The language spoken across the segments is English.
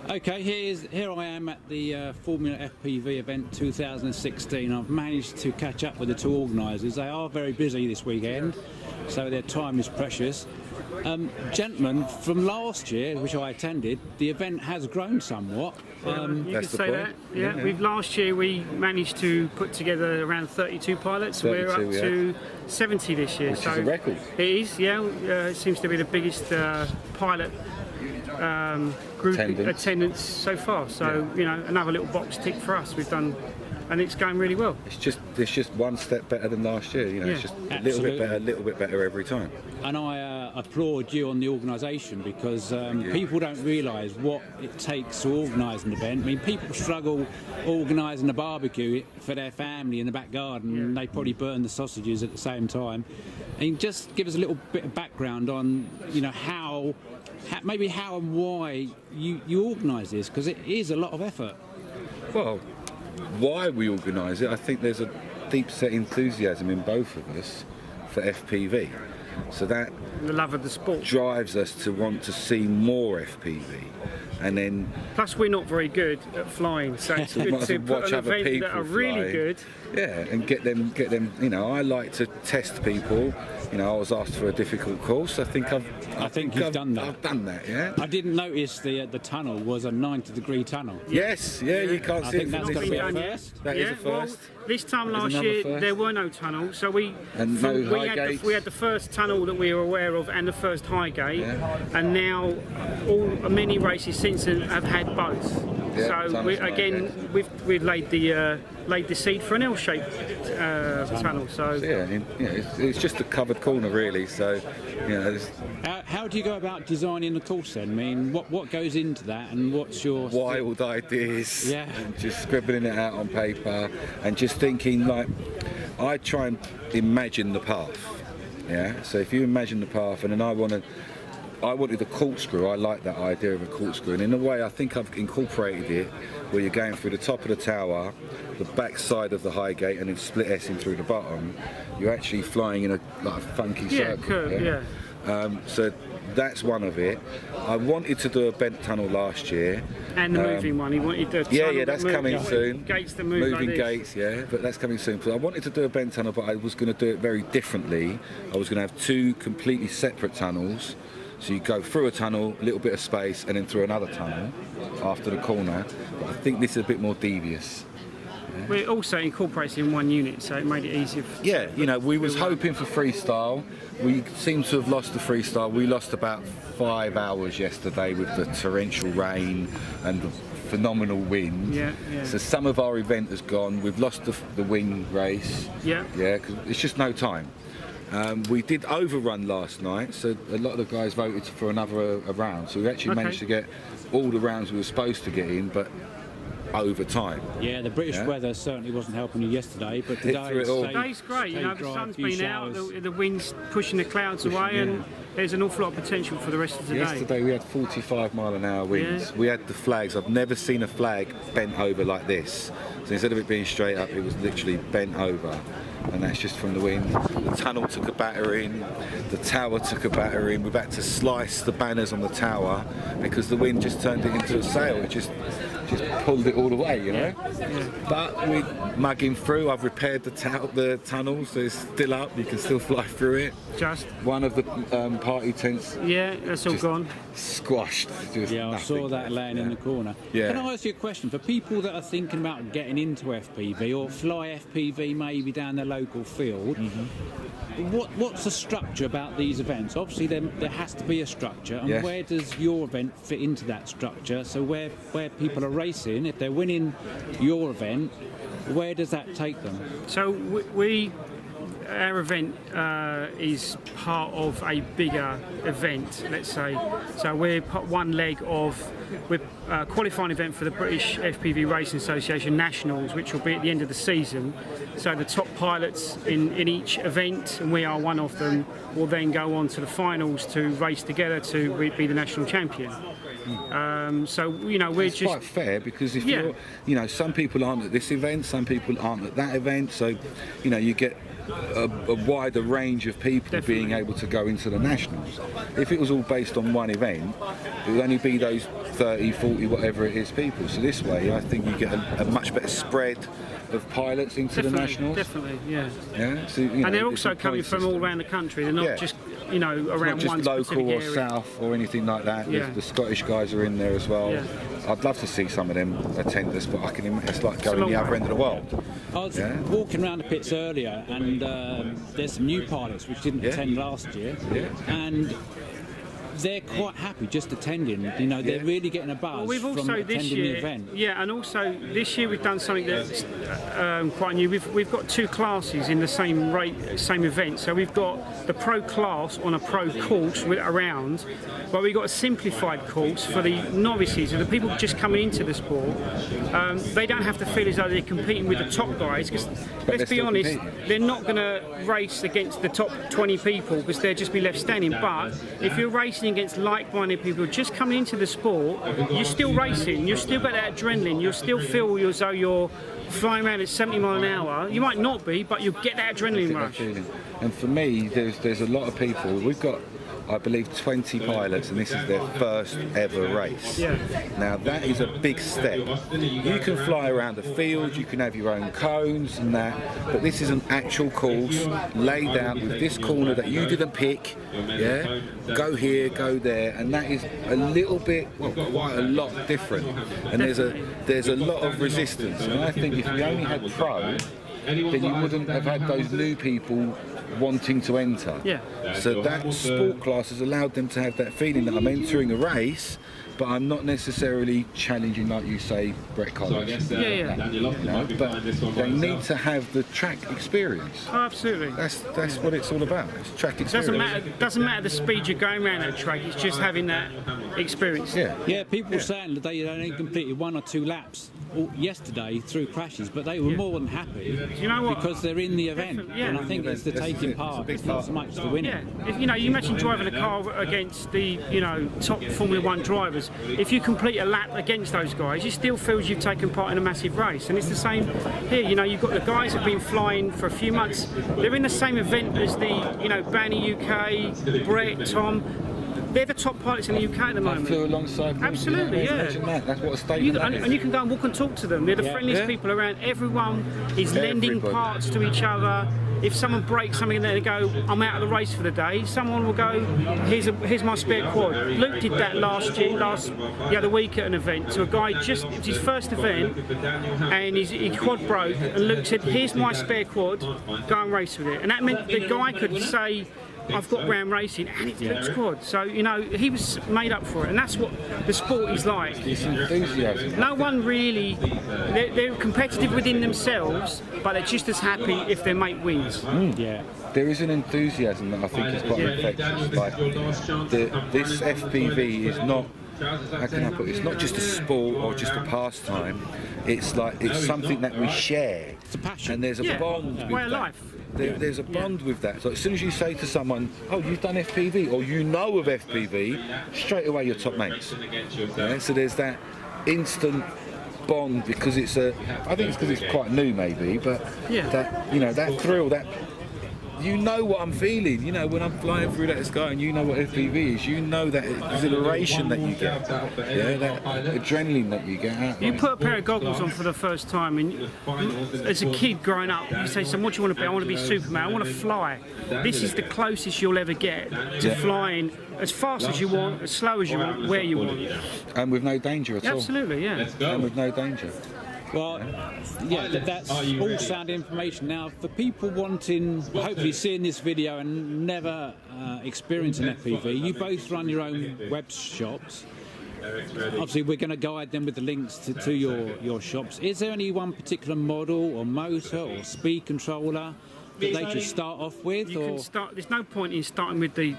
Okay, here I am at the Formula FPV event 2016. I've managed to catch up with the two organisers. They are very busy this weekend, so their time is precious. Gentlemen, from last year, which I attended, the event has grown somewhat. You could say that. Yeah. Last year we managed to put together around 32 pilots. 32, we're up to 70 this year. Which is a record. It is, yeah. It seems to be the biggest pilot group attendance so far. So you know, another little box tick for us. We've done, and it's going really well. It's just one step better than last year. You know, it's just a little bit better every time. And I applaud you on the organisation because people don't realise what it takes to organise an event. I mean, people struggle organising a barbecue for their family in the back garden, and they probably burn the sausages at the same time. And just give us a little bit of background on, you know, how and why you organise this, because it is a lot of effort. Well, why we organise it, I think there's a deep-set enthusiasm in both of us for FPV. So that the love of the sport drives us to want to see more FPV, and then plus we're not very good at flying, so it's good to put an event that are really good. Yeah, and get them. You know, I like to test people. You know, I was asked for a difficult course. I think you've done that. I've done that. Yeah. I didn't notice the tunnel was a 90-degree tunnel. Yes. Yeah. You can't see it. That's got to be a first. That is a first. Well, this time last year there were no tunnels, so we had the first tunnel that we were aware of and the first high gate, and now many races since then have had both. Yeah, so we've laid the seed for an L-shaped tunnel. So it's just a covered corner really. So how do you go about designing the course then? I mean, what goes into that, and what's your wild ideas? Yeah, and just scribbling it out on paper and just thinking, like, I try and imagine the path. Yeah. So if you imagine the path, and then I wanted a corkscrew. I like that idea of a corkscrew, and in a way I think I've incorporated it where you're going through the top of the tower, the back side of the high gate, and then split S-ing through the bottom. You're actually flying in a funky circle. Curve, so that's one of it. I wanted to do a bent tunnel last year. And the moving one, he wanted the tunnel that's coming soon. Gates that move moving like gates, but that's coming soon. So I wanted to do a bent tunnel, but I was going to do it very differently. I was going to have two completely separate tunnels. So you go through a tunnel, a little bit of space, and then through another tunnel after the corner. But I think this is a bit more devious. We're also incorporating in one unit, so it made it easier. We was hoping for freestyle. We seem to have lost the freestyle. We lost about 5 hours yesterday with the torrential rain and the phenomenal wind. So some of our event has gone. We've lost the wing race. Because it's just no time. We did overrun last night, so a lot of the guys voted for another round. So we actually managed to get all the rounds we were supposed to get in, but over time. Yeah, the British weather certainly wasn't helping you yesterday, but today's great. You know, the sun's been out, the wind's pushing the clouds away, and there's an awful lot of potential for the rest of the day. Yesterday we had 45-mile-an-hour winds. We had the flags. I've never seen a flag bent over like this. So instead of it being straight up, it was literally bent over. And that's just from the wind. The tunnel took a battering, the tower took a battering. We've had to slice the banners on the tower because the wind just turned it into a sail. It just pulled it all away, you know. But we're mugging through. I've repaired the tunnel, so it's still up. You can still fly through it. Just one of the party tents. Yeah, that's all gone. Squashed. I saw that laying in the corner. Can I ask you a question? For people that are thinking about getting into FPV or fly FPV maybe down the local field, what's the structure about these events? Obviously there has to be a structure, and where does your event fit into that structure? So where people are racing, if they're winning your event, where does that take them? So our event is part of a bigger event, let's say. So we're one leg of a qualifying event for the British FPV Racing Association Nationals, which will be at the end of the season. So the top pilots in each event, and we are one of them, will then go on to the finals to race together to be the national champion. So we're just quite fair, because if you're, some people aren't at this event, some people aren't at that event, so you get a wider range of people being able to go into the nationals. If it was all based on one event, it would only be those 30, 40, whatever it is people. So this way, I think you get a much better spread of pilots into the nationals. Definitely, yeah. Yeah. So, you know, and they're also coming from all around the country. They're not just, you know, around not one just specific local or area. south or anything like that. Yeah. The Scottish guys are in there as well. Yeah. I'd love to see some of them attend this, but I can imagine it's like going the other end of the world. I was walking around the pits earlier, and there's some new pilots which didn't attend last year, and they're quite happy just attending. You know, they're really getting a buzz we've from also attending this year, the event. yeah, and also this year we've done something that's quite new. We've got 2 classes in the same event. So we've got the pro class on a pro course around, but we've got a simplified course for the novices, and the people just coming into the sport. They don't have to feel as though they're competing with the top guys, because let's be honest, they're not going to race against the top 20 people because they'll just be left standing. But if you're racing against like-minded people just coming into the sport, you're still racing, you've still got that adrenaline, you'll still feel as though you're flying around at 70 miles an hour. You might not be, but you'll get that adrenaline rush. And for me, there's a lot of people. We've got, I believe, 20 pilots, and this is their first ever race. Yeah. Now that is a big step. You can fly around the field, you can have your own cones and that, but this is an actual course laid out with this corner that you didn't pick. Yeah, go here, go there, and that is a little bit, well, quite a lot different. And there's a lot of resistance. And I think if we only had pro, then you wouldn't have had those new people wanting to enter. Yeah. So that sport class has allowed them to have that feeling that I'm entering a race, but I'm not necessarily challenging, like you say, Brett Collins. Yeah. But they need to have the track experience. Oh, absolutely. That's what it's all about. It's track experience. Doesn't matter the speed you're going around that track. It's just having that experience. Yeah. People were saying that they only completed 1 or 2 laps yesterday through crashes, but they were more than happy. You know what? Because they're in the event, and I think it's the taking part. It's not so much the winning. Yeah. If, you imagine driving a car against the top Formula 1 drivers. If you complete a lap against those guys, you still feel you've taken part in a massive race. And it's the same here. You've got the guys who've been flying for a few months. They're in the same event as the Banny UK, Brett, Tom. They're the top pilots in the UK at the moment. I flew alongside them. Absolutely, Imagine that. That's what a statement that is. And you can go and walk and talk to them. They're the friendliest people around. Everyone is lending parts to each other. If someone breaks something and they go, I'm out of the race for the day, someone will go, here's my spare quad. Luke did that the other week at an event to a guy, it was his first event, and his quad broke, and Luke said, here's my spare quad, go and race with it. And that meant the guy could say, I've got round racing, and it's Luke's quad. So, he was made up for it, and that's what the sport is like. It's enthusiasm. No one really, they're competitive within themselves, but they're just as happy if their mate wins. Yeah. There is an enthusiasm that I think is quite infectious. Like, this FPV is not, how can I put it? It's not just a sport or just a pastime. It's something that we share. It's a passion. And there's a bond with way of that. life. There's a bond with that. So as soon as you say to someone, oh, you've done FPV, or you know of FPV, straight away you're top mates. Yeah? So there's that instant bond, because I think it's because it's quite new maybe, but that thrill, that you know what I'm feeling. When I'm flying through that sky, and you know what FPV is. You know that exhilaration that you get, that adrenaline that you get. You put a pair of goggles on for the first time, and as a kid growing up, you say, "So what do you want to be? I want to be Superman. I want to fly." This is the closest you'll ever get to flying as fast as you want, as slow as you want, where you want, and with no danger at all. Absolutely, yeah. And with no danger. Well, that's all sound information. Now, for people wanting, hopefully seeing this video and never experiencing FPV, you both run your own web shops. Obviously, we're going to guide them with the links to your shops. Is there any one particular model or motor or speed controller that they should start off with? There's no point in starting with the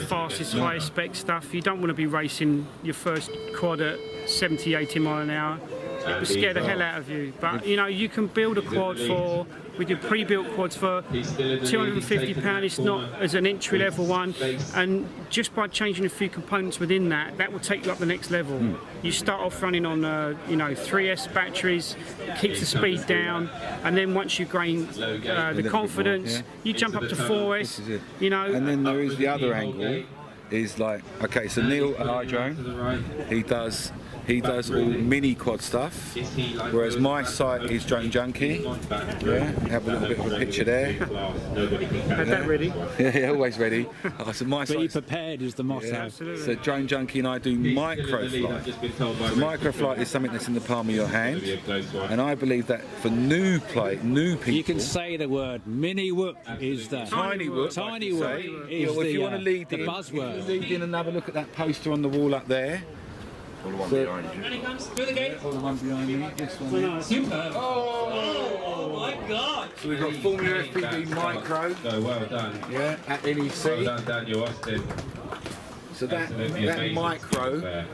fastest, highest spec stuff. You don't want to be racing your first quad at 70, 80 mile an hour. It would scare the hell out of you. But you can build a quad we do pre-built quads for £250. It's not as an entry-level one, and just by changing a few components within that will take you up the next level. You start off running on 3S batteries, keeps the speed down, and then once you gain the confidence, you jump up to 4S. And then there is the other angle. is like, okay, so Neil at iDrone, he does all mini quad stuff, whereas my site is Drone Junkie. Yeah, have a little bit of a picture there. Had that ready. Yeah, always ready. So my Be site's, prepared is the motto. yeah, so Drone Junkie and I do microflight. So microflight is something that's in the palm of your hand, and I believe that for new people, You can say the word mini whoop is the tiny whoop, tiny like whoop you say. is If you want to lead the in, buzzword. if you lead in and have a look at that poster on the wall up there. All the one behind you. When he comes through the gate. Or the one behind me, this one. Superb. Oh my God. So we've got Formula FPV Micro, So well done. yeah, at Well NEC. done, Daniel Austin. So that Absolutely amazing. micro, There.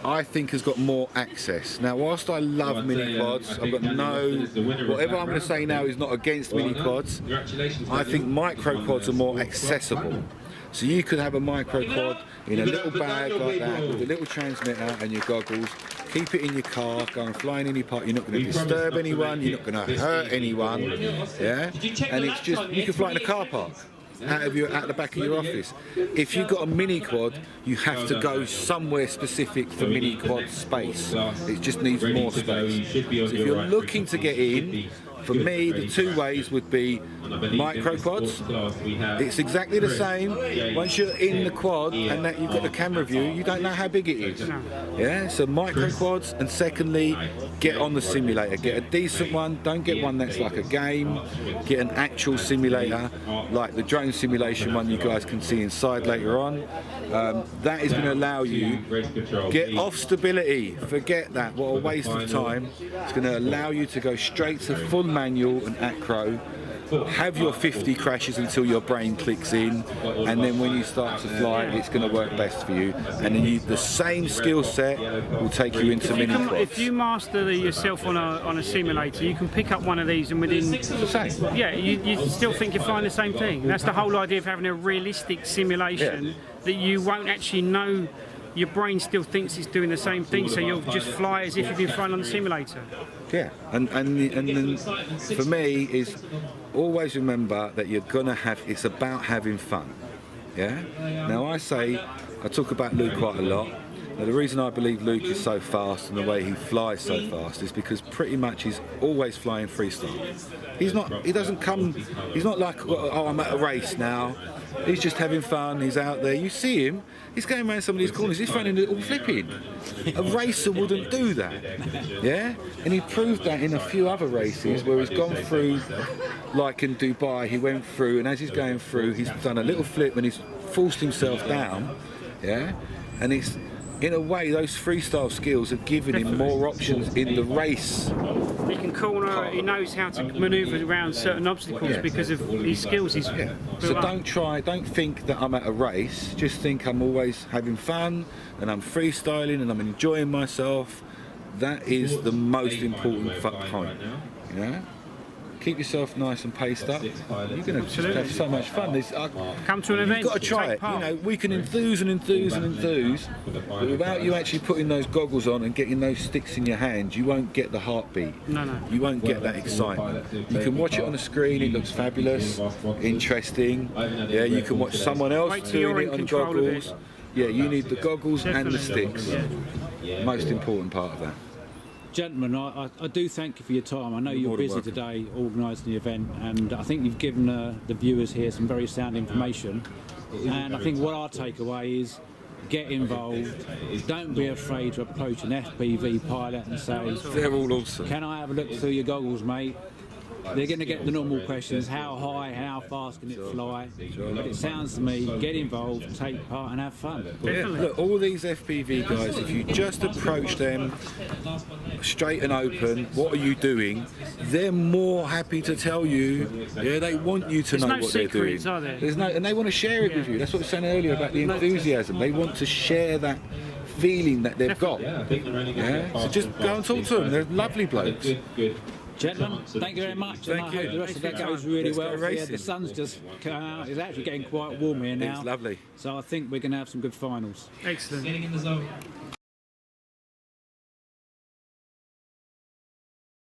I think, has got more access. Now, whilst I love mini quads, I've got no, whatever I'm going to say now is not against mini quads. Congratulations. I think micro quads are more accessible. So you could have a micro quad in a little bag like that with a little transmitter and your goggles. Keep it in your car, go and fly in any part. You're not going to disturb anyone. You're not going to hurt anyone. Yeah, and it's just you can fly in a car park. Out the back of your office. If you've got a mini quad, you have to go somewhere specific for mini quad space. It just needs more space. So if you're looking to get in, for me, the two ways would be micro quads. It's exactly the same. Once you're in the quad and that you've got the camera view, you don't know how big it is. Yeah, so micro quads, and secondly, get on the simulator. Get a decent one. Don't get one that's like a game. Get an actual simulator, like the drone simulation one you guys can see inside later on. That is going to allow you get off stability. Forget that. What a waste of time. It's going to allow you to go straight to full manual and acro. Have your 50 crashes until your brain clicks in, and then when you start to fly, it's going to work best for you. And then the same skill set will take you into mini quads. If you master yourself on a simulator, you can pick up one of these and within yeah, you still think you're flying the same thing. That's the whole idea of having a realistic simulation, that you won't actually know. Your brain still thinks it's doing the same thing, so you'll just fly as if you've been flying on the simulator. Yeah, and then for me is always remember that you're gonna have. It's about having fun. Yeah. Now I talk about Luke quite a lot. Now the reason I believe Luke is so fast and the way he flies so fast is because pretty much he's always flying freestyle. He's not. He doesn't come. He's not like, oh, I'm at a race now. He's just having fun. He's out there. You see him. He's going around some of these corners. He's finding it all flipping. A racer wouldn't do that. Yeah? And he proved that in a few other races where he's gone through, like in Dubai, he went through, and as he's going through, he's done a little flip and he's forced himself down. Yeah? And it's, in a way, those freestyle skills have given him more options in the race. He can corner, he knows how to manoeuvre around certain obstacles because of his skills he's built So up. don't think that I'm at a race, just think I'm always having fun and I'm freestyling and I'm enjoying myself. That is the most important point, you know? Keep yourself nice and paced up. You're going to just have so much fun. Come to an event. You've got to try it. You know, we can enthuse and enthuse and enthuse, but without you actually putting those goggles on and getting those sticks in your hands, you won't get the heartbeat. No. You won't get that excitement. You can watch it on the screen. It looks fabulous, interesting. Yeah, you can watch someone else doing it on goggles. Yeah, you need the goggles and the sticks. Most important part of that. Gentlemen, I do thank you for your time. I know you're busy today organising the event, and I think you've given the viewers here some very sound information. And I think what our takeaway is, get involved. Don't be afraid to approach an FPV pilot and say, they're all awesome. Can I have a look through your goggles, mate? They're going to get the normal questions: how high, how fast can it fly? But it sounds to me, get involved, take part, and have fun. Yeah, look, all these FPV guys, if you just approach them straight and open, what are you doing? They're more happy to tell you. Yeah, they want you to know what they're doing. Are there? There's no, and they want to share it with you. That's what I was saying earlier about the enthusiasm. They want to share that feeling that they've got. Yeah, so just go and talk to them. They're lovely blokes. Gentlemen, thank you very much, and I hope the rest of that goes really well. Yeah, the sun's just come out. It's actually getting quite warm here now. It's lovely. So I think we're going to have some good finals. Excellent. Getting in the zone.